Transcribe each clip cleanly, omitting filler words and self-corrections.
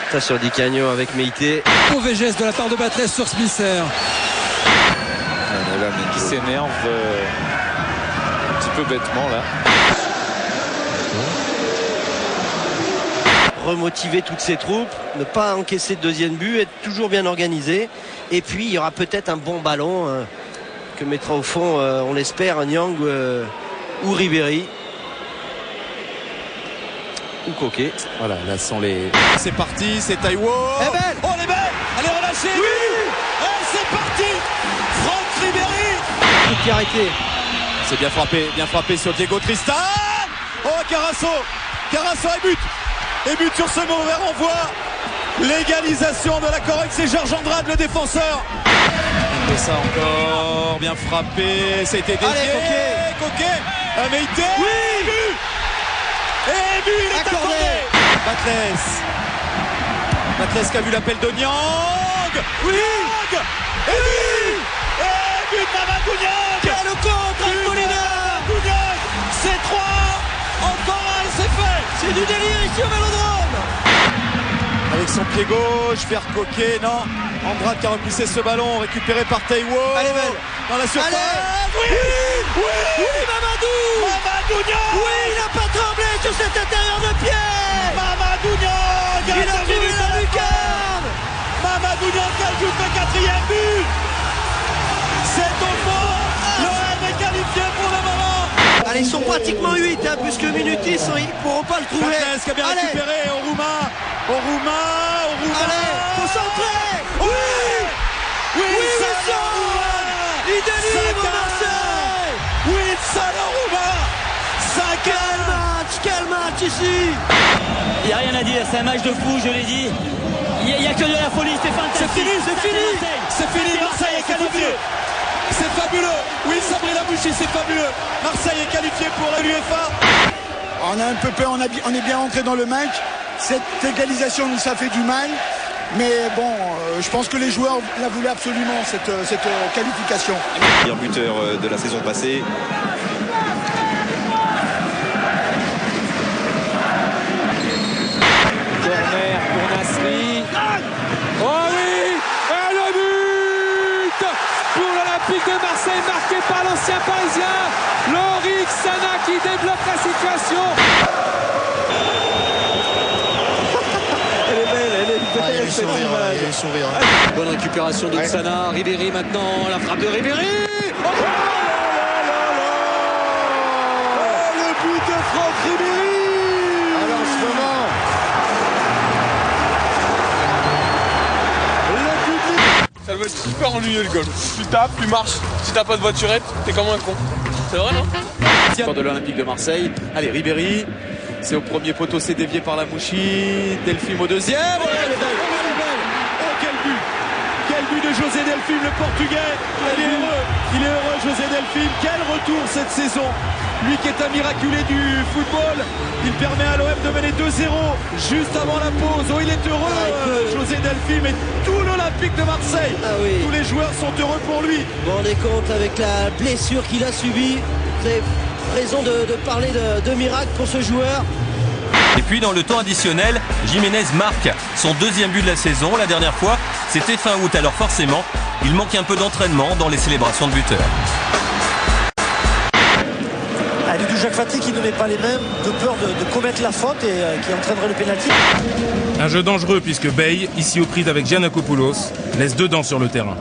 Attention Di Canio avec Meïté. Mauvais geste de la part de Batles sur Smisser. Qui s'énerve un petit peu bêtement là. Remotiver toutes ses troupes, ne pas encaisser de deuxième but, être toujours bien organisé. Et puis il y aura peut-être un bon ballon que mettra au fond, on l'espère, Niang ou Ribéry. Ou Coquet. Voilà, là sont les... C'est parti, c'est Taïwo. Elle est belle. Oh, elle est belle. Elle est relâchée. Oui. C'est parti. Franck Ribéry. Coup de pied arrêté. C'est bien frappé sur Diego Tristan. Oh, Carasso et but sur ce mauvais renvoi. L'égalisation de la Corogne, c'est Georges Andrade, le défenseur. Et ça encore, bien frappé. C'était dédié. Allez, Coquet. Meïté. Oui. But. Et but, il est accordé. Batles qui a vu l'appel de Niang. Oui. Niang. Et but de Mamadou Niang. Quel contre avec Molina. Niang. C'est 3. Encore un, et c'est fait. C'est du délire ici au Vélodrome. Avec son pied gauche, faire Coquet, non. Andrade qui a repoussé ce ballon, récupéré par Taïwo. Elle est belle. Dans la surface. Allez. Oui, Mamadou. Mamadou Niang. Oui, il n'a pas tremblé sur cet intérieur de pied. Mamadou Niang. Il a trouvé la lucarne. Mamadou Niang qui ajoute le 4e but. C'est au fond. L'OM est qualifié pour le moment. Allez, ils sont pratiquement 8, puisque Minutis, ils ne pourront pas le trouver. Batles qui a bien récupéré. Au Roumain. Allez, concentré. Oui, Wilson. Il délivre Marseille. Wilson Roumain. Quel match ici. Il n'y a rien à dire, c'est un match de fou, je l'ai dit. Il n'y a que de la folie, c'est fantastique. C'est fini, Marseille est qualifié. C'est fabuleux. Oui, Sabri Lamouchi, c'est fabuleux. Marseille est qualifié pour la UEFA. On a un peu peur, on est bien entré dans le match. Cette égalisation nous a fait du mal. Mais bon, je pense que les joueurs la voulaient absolument, cette qualification. Meilleur buteur de la saison passée. Corner pour Nasri. Oh oui. Et le but pour l'Olympique de Marseille, marqué par l'ancien parisien Lorik Sana qui débloque la situation. Il y a eu sourire. Bonne récupération de Sana. Ribéry maintenant. La frappe de Ribéry. Le but de Franck Ribéry. Alors, en ce moment, ça doit être super ennuyeux le golf. Tu tapes, tu marches. Si t'as pas de voiturette, t'es comme un con. C'est vrai, non? De l'Olympique de Marseille. Allez, Ribéry. C'est au premier poteau, c'est dévié par Lamouchi. Delphine au deuxième. Oh, elle est belle. Oh, quel but. Quel but de José Delphine, le Portugais. Il est heureux, José Delphine. Quel retour cette saison. Lui qui est un miraculé du football. Il permet à l'OM de mener 2-0 juste avant la pause. Oh, il est heureux, José Delphine, et tout l'Olympique de Marseille. oui. Tous les joueurs sont heureux pour lui. vous vous rendez compte avec la blessure qu'il a subie. Vous avez raison de parler de miracle pour ce joueur. Et puis dans le temps additionnel, Jiménez marque son 2e but de la saison. La dernière fois, c'était fin août, alors forcément, il manque un peu d'entraînement dans les célébrations de buteurs. Du Jacques Fati qui ne met pas les mains de peur de commettre la faute et qui entraînerait le pénalty. Un jeu dangereux puisque Bey, ici aux prises avec Giannakopoulos, laisse 2 dents sur le terrain.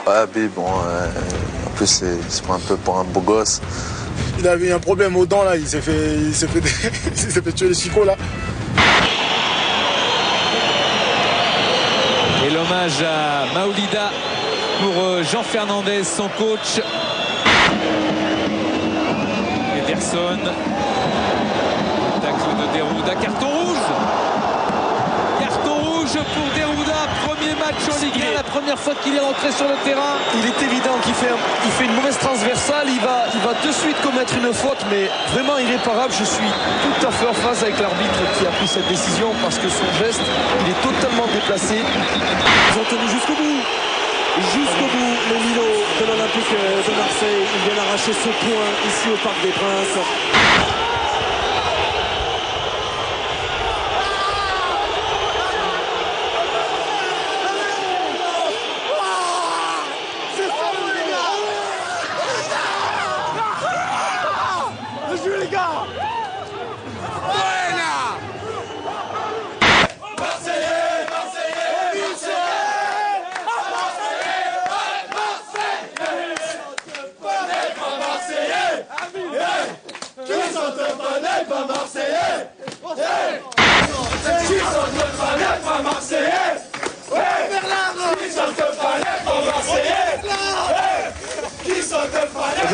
Ouais, Bey, bon, en plus c'est un peu pour un beau gosse. Il avait un problème aux dents là, il s'est fait tuer les chicots là. Et l'hommage à Maoulida pour Jean Fernandez, son coach. Ederson. Tacle de Derouda. Carton rouge. Carton rouge pour Derouda. Premier match en Ligue 1. La première fois qu'il est rentré sur le terrain. Il est évident qu'il fait une mauvaise transversale. Il va de suite commettre une faute, mais vraiment irréparable. Je suis tout à fait en phase avec l'arbitre qui a pris cette décision parce que son geste, il est totalement déplacé. Ils ont tenu jusqu'au bout, les Milo de l'Olympique. l'Olympique de Marseille. Ils viennent arracher ce point ici au Parc des Princes.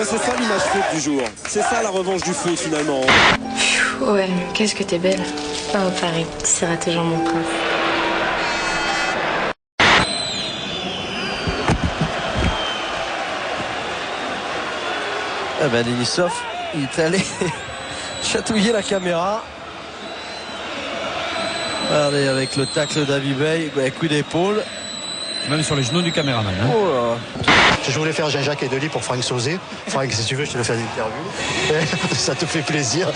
C'est ça l'image foot du jour. C'est ça la revanche du foot finalement. Ouais, qu'est-ce que t'es belle. Oh Paris, tu seras toujours mon prince. Ah ben Denisov, il est allé chatouiller la caméra. Regardez avec le tacle d'Abibey, coup d'épaule. Même sur les genoux du caméraman. Hein. Oh là. Je voulais faire Jean-Jacques et Dely pour Franck Sauzé. Franck, si tu veux, je te le fais l'interview. Ça te fait plaisir.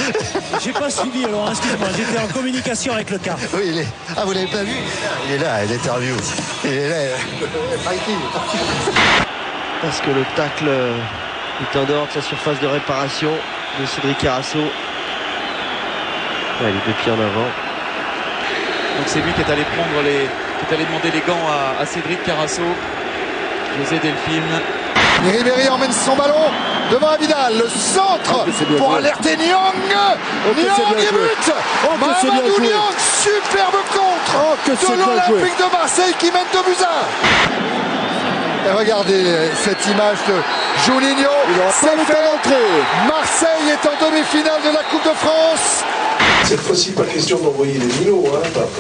J'ai pas suivi, alors excuse-moi, j'étais en communication avec le CAF. Oui, il est. Ah, vous l'avez pas vu? Il est là, l'interview. Il est là. Parce que le tacle est en dehors de la surface de réparation de Cédric Carasso. Ouais, les deux pieds en avant. Donc c'est lui qui est allé prendre qui est allé demander les gants à Cédric Carasso. José Delphine. Ribéry emmène son ballon devant Abidal. Le centre pour alerter Nyang. Nyang et but. Mamadou Niang, superbe contre de l'Olympique de Marseille qui mène 2-1. Et regardez cette image de Juninho. C'est fait. Marseille est en demi-finale de la Coupe de France. Cette fois-ci, pas question d'envoyer les Milo, hein, Pape.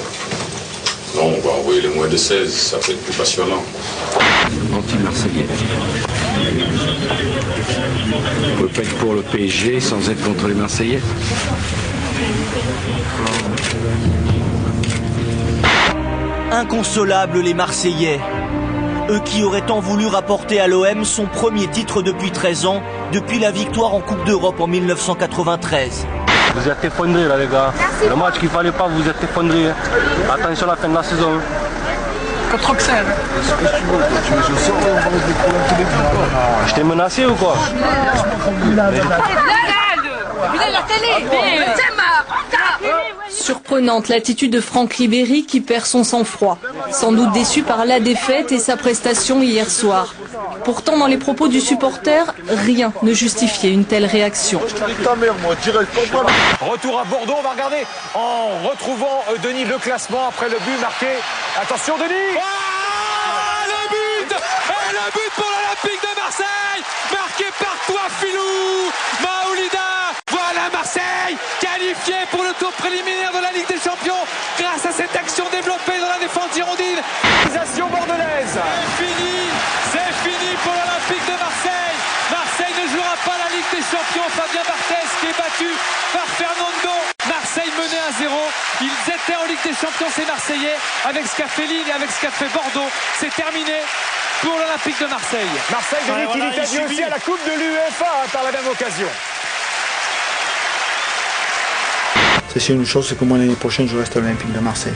Non, on va envoyer les moins de 16, ça peut être plus passionnant. Anti-marseillais. On ne peut pas être pour le PSG sans être contre les Marseillais. Inconsolables les Marseillais. Eux qui auraient tant voulu rapporter à l'OM son premier titre depuis 13 ans, depuis la victoire en Coupe d'Europe en 1993. Vous êtes effondrés là les gars. Merci. Le match qu'il fallait pas, vous êtes effondrés. Attention à la fin de la saison. Contre Auxerre. Je t'ai menacé ou quoi? Surprenante l'attitude de Franck Ribéry qui perd son sang-froid. Sans doute déçu par la défaite et sa prestation hier soir. Pourtant, dans les propos du supporter, rien ne justifiait une telle réaction. Retour à Bordeaux, on va regarder en retrouvant Denis le classement après le but marqué. Attention Denis. Le but. Et le but pour l'Olympique de Marseille, marqué par toi Filou Maoulida. Voilà Marseille qualifié pour le tour préliminaire de la Ligue des Champions grâce à cette action développée dans la défense girondine. Réalisation bordelaise. C'est fini pour l'Olympique de Marseille. Marseille ne jouera pas la Ligue des Champions. Fabien Barthez qui est battu par Fernando. Marseille menait à 0. Ils étaient en Ligue des Champions, ces Marseillais. Avec ce qu'a fait Lille et avec ce qu'a fait Bordeaux, c'est terminé pour l'Olympique de Marseille. Marseille devait qu'il est aussi à la Coupe de l'UEFA par la même occasion. C'est une chose, c'est que moi l'année prochaine je reste à l'Olympique de Marseille.